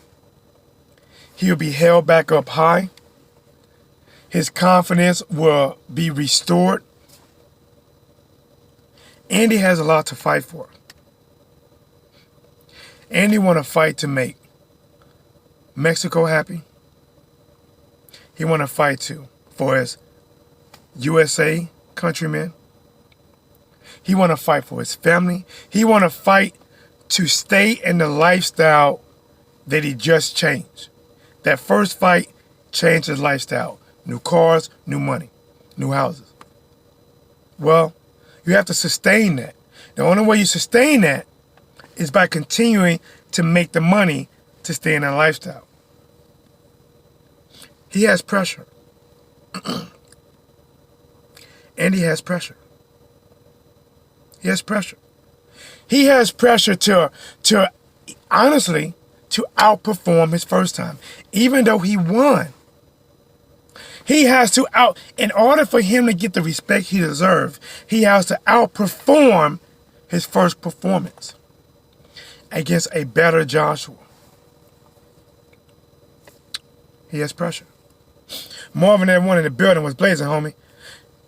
[SPEAKER 1] He will be held back up high. His confidence will be restored. Andy has a lot to fight for. Andy want to fight to make Mexico happy. He want to fight for his USA countrymen. He want to fight for his family. He want to fight to stay in the lifestyle that he just changed. That first fight changed his lifestyle. New cars, new money, new houses. Well, you have to sustain that. The only way you sustain that is by continuing to make the money to stay in that lifestyle. He has pressure. And he has pressure. He has pressure. He has pressure to honestly, to outperform his first time. Even though he won. He has to in order for him to get the respect he deserves, he has to outperform his first performance against a better Joshua. He has pressure. Marvin, everyone in the building was blazing, homie.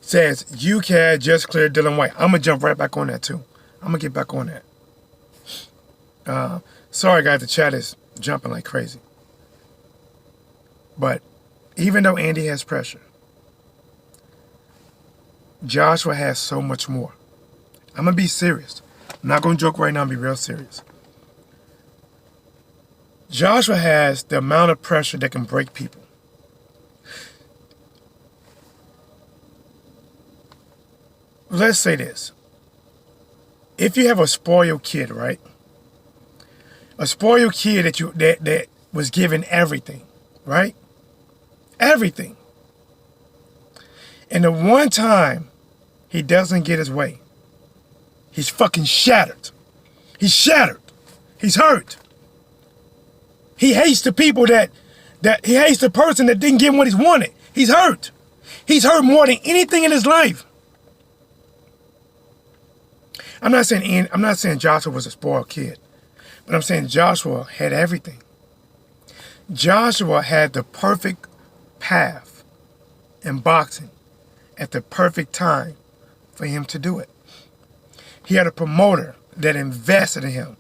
[SPEAKER 1] Says, UCAD just cleared Dillian Whyte. I'm going to jump right back on that, too. I'm going to get back on that. Sorry, guys, the chat is jumping like crazy. But even though Andy has pressure, Joshua has so much more. I'm going to be serious. I'm not going to joke right now and be real serious. Joshua has the amount of pressure that can break people. Let's say this. If you have a spoiled kid, right? A spoiled kid that was given everything, right? Everything. And the one time he doesn't get his way, he's fucking shattered. He's shattered. He's hurt. He hates the people that he hates the person that didn't give him what he wanted. He's hurt. He's hurt more than anything in his life. I'm not saying Joshua was a spoiled kid, but I'm saying Joshua had everything. Joshua had the perfect path in boxing at the perfect time for him to do it. He had a promoter that invested in him,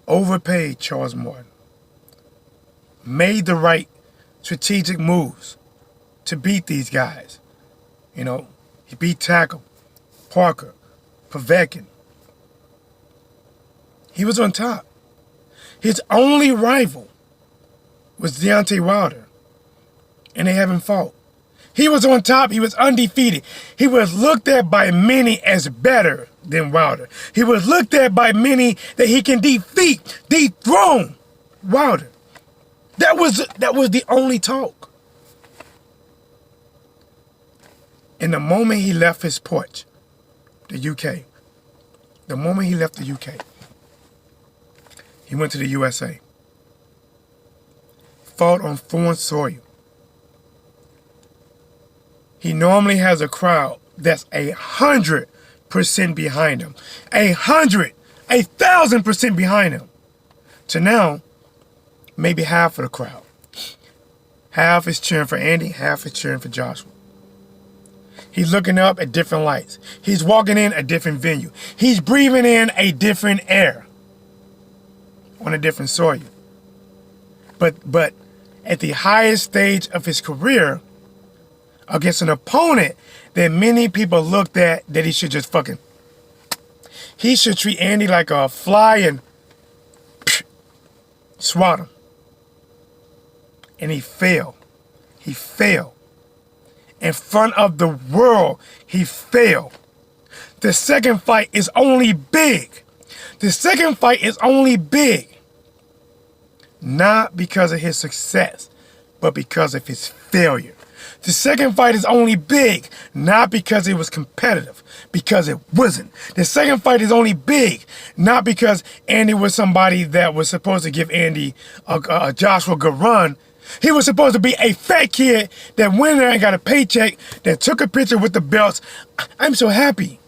[SPEAKER 1] overpaid Charles Morton, made the right strategic moves to beat these guys. You know, he beat Tackle, Parker, Povetkin. He was on top. His only rival was Deontay Wilder, and they haven't fought. He was on top. He was undefeated. He was looked at by many as better than Wilder. He was looked at by many that he can dethrone Wilder. That was the only talk. And the moment he left his porch, the UK, the moment he left the UK, he went to the USA. Fought on foreign soil. He normally has a crowd that's 100% behind him. 1,000% behind him. To now, maybe half of the crowd. Half is cheering for Andy, half is cheering for Joshua. He's looking up at different lights. He's walking in a different venue. He's breathing in a different air on a different soil. But at the highest stage of his career against an opponent that many people looked at that he should just fucking... He should treat Andy like a fly and swat him. And he failed. He failed. In front of the world, he failed. The second fight is only big. The second fight is only big. Not because of his success, but because of his failure. The second fight is only big, not because it was competitive, because it wasn't. The second fight is only big, not because Andy was somebody that was supposed to give Andy a Joshua good run. He was supposed to be a fat kid that went in there and got a paycheck, that took a picture with the belts. I'm so happy.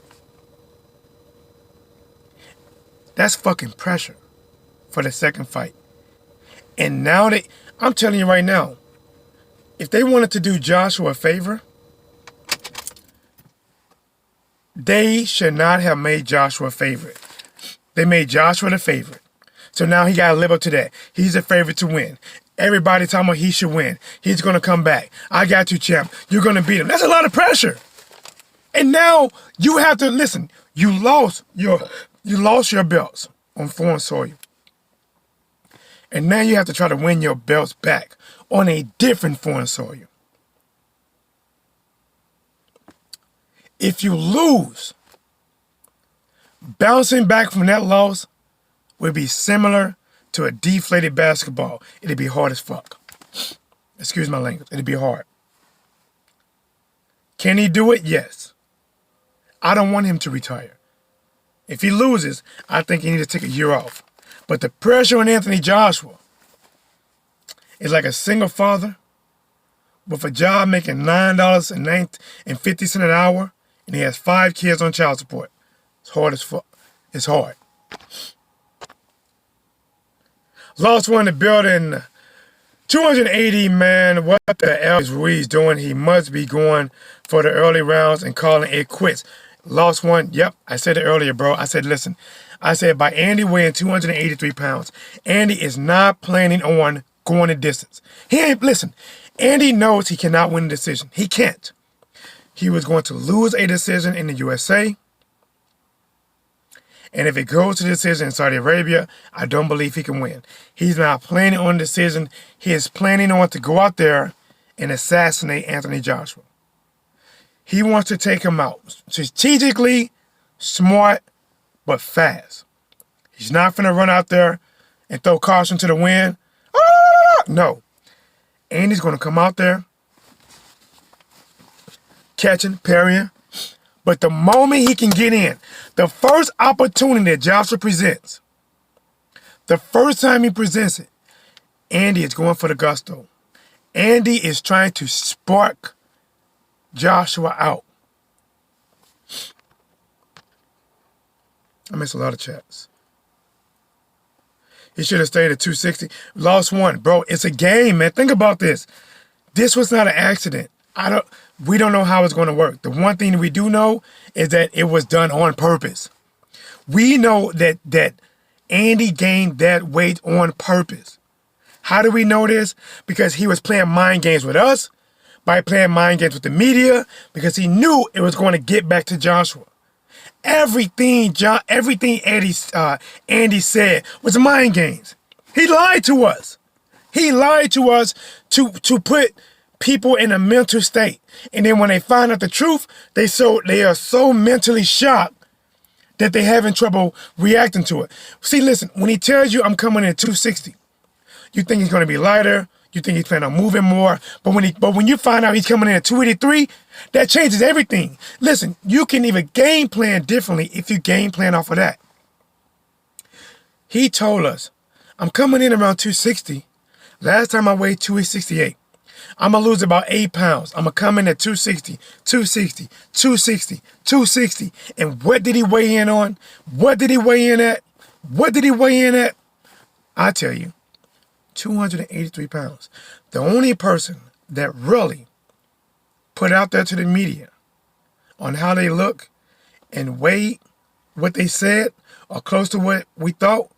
[SPEAKER 1] That's fucking pressure for the second fight. And now I'm telling you right now, if they wanted to do Joshua a favor, they should not have made Joshua a favorite. They made Joshua the favorite. So now he got to live up to that. He's a favorite to win. Everybody talking about he should win. He's going to come back. I got you, champ. You're going to beat him. That's a lot of pressure. And now you have to, listen, you lost your belts on foreign soil. And now you have to try to win your belts back on a different foreign soil. If you lose, bouncing back from that loss would be similar to a deflated basketball. It'd be hard as fuck. Excuse my language. It'd be hard. Can he do it? Yes. I don't want him to retire. If he loses, I think he needs to take a year off. But the pressure on Anthony Joshua is like a single father with a job making $9.50 an hour, and he has 5 kids on child support. It's hard as fuck. It's hard. Lost one in the building. 280, man. What the hell is Ruiz doing? He must be going for the early rounds and calling it quits. Lost one. Yep, I said it earlier, bro. I said, listen. I said, by Andy weighing 283 pounds, Andy is not planning on going the distance. Listen, Andy knows he cannot win a decision. He can't. He was going to lose a decision in the USA. And if it goes to the decision in Saudi Arabia, I don't believe he can win. He's not planning on a decision. He is planning on to go out there and assassinate Anthony Joshua. He wants to take him out. Strategically, smart, but fast. He's not finna run out there and throw caution to the wind. No. Andy's gonna come out there, catching, parrying. But the moment he can get in, the first opportunity that Joshua presents, the first time he presents it, Andy is going for the gusto. Andy is trying to spark Joshua out. I missed a lot of chats. He should have stayed at 260. Lost one. Bro, it's a game, man. Think about this. This was not an accident. We don't know how it's going to work. The one thing we do know is that it was done on purpose. We know that Andy gained that weight on purpose. How do we know this? Because he was playing mind games with us, by playing mind games with the media, because he knew it was going to get back to Joshua. Everything Andy said was mind games. He lied to us. He lied to us to put people in a mental state. And then when they find out the truth, they are so mentally shocked that they're having trouble reacting to it. See, listen, when he tells you I'm coming in at 260, you think he's going to be lighter. You think he's planning on moving more. But when you find out he's coming in at 283, that changes everything. Listen, you can even game plan differently if you game plan off of that. He told us, I'm coming in around 260. Last time I weighed 268. I'm going to lose about 8 pounds. I'm going to come in at 260, 260, 260, 260. And what did he weigh in on? What did he weigh in at? What did he weigh in at? I tell you, 283 pounds. The only person that really put out there to the media on how they look and weighed what they said or close to what we thought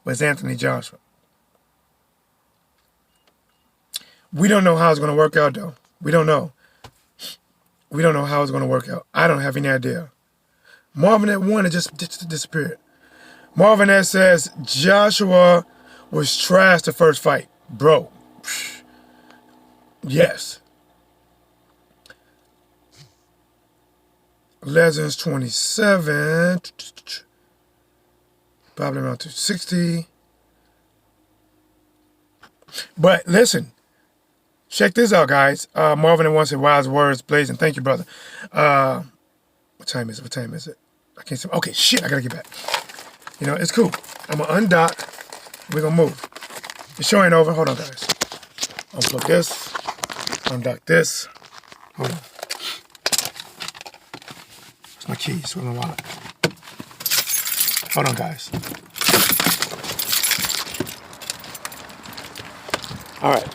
[SPEAKER 1] was Anthony Joshua. We don't know how it's going to work out, though. We don't know. We don't know how it's going to work out. I don't have any idea. Marvin at 1, it just disappeared. Marvin at says, Joshua was trash the first fight. Bro. Yes. Legends 27. Probably around 260. But listen. Check this out, guys. Marvin at 1 said, wise words blazing. Thank you, brother. What time is it? What time is it? I can't see. Okay, shit, I gotta get back. You know, it's cool. I'm gonna undock. We're gonna move. The show ain't over. Hold on, guys. Unplug this. Undock this. Hold on. It's my keys. Where's my wallet? Hold on, guys. All right.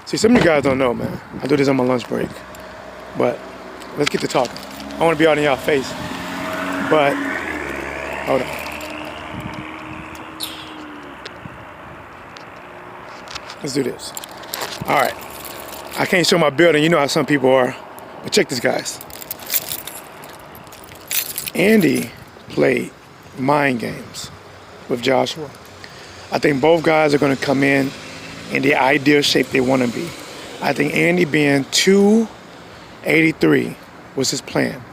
[SPEAKER 1] See, some of you guys don't know, man. I do this on my lunch break. But let's get to talking. I want to be out in y'all face. But, hold on. Let's do this. All right. I can't show my building. You know how some people are. But check this, guys. Andy played mind games with Joshua. I think both guys are going to come in the ideal shape they want to be. I think Andy being 283 was his plan.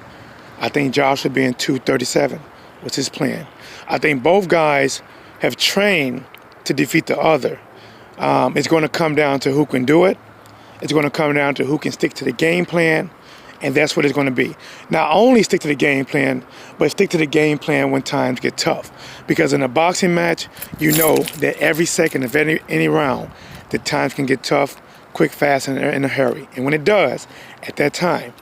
[SPEAKER 1] I think Joshua being 237 was his plan. I think both guys have trained to defeat the other. It's going to come down to who can do it. It's going to come down to who can stick to the game plan, and that's what it's going to be. Not only stick to the game plan, but stick to the game plan when times get tough. Because in a boxing match, you know that every second of any round, the times can get tough, quick, fast, and in a hurry. And when it does, at that time,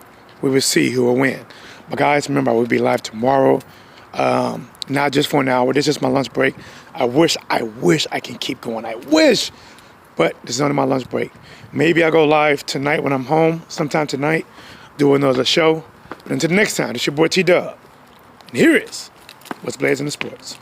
[SPEAKER 1] we will see who will win. But guys, remember, I will be live tomorrow, not just for an hour. This is just my lunch break. I wish I can keep going. I wish, but this is only my lunch break. Maybe I'll go live tonight when I'm home, sometime tonight, do another show. But until next time, it's your boy T-Dub. And here is What's Blazing the Sports.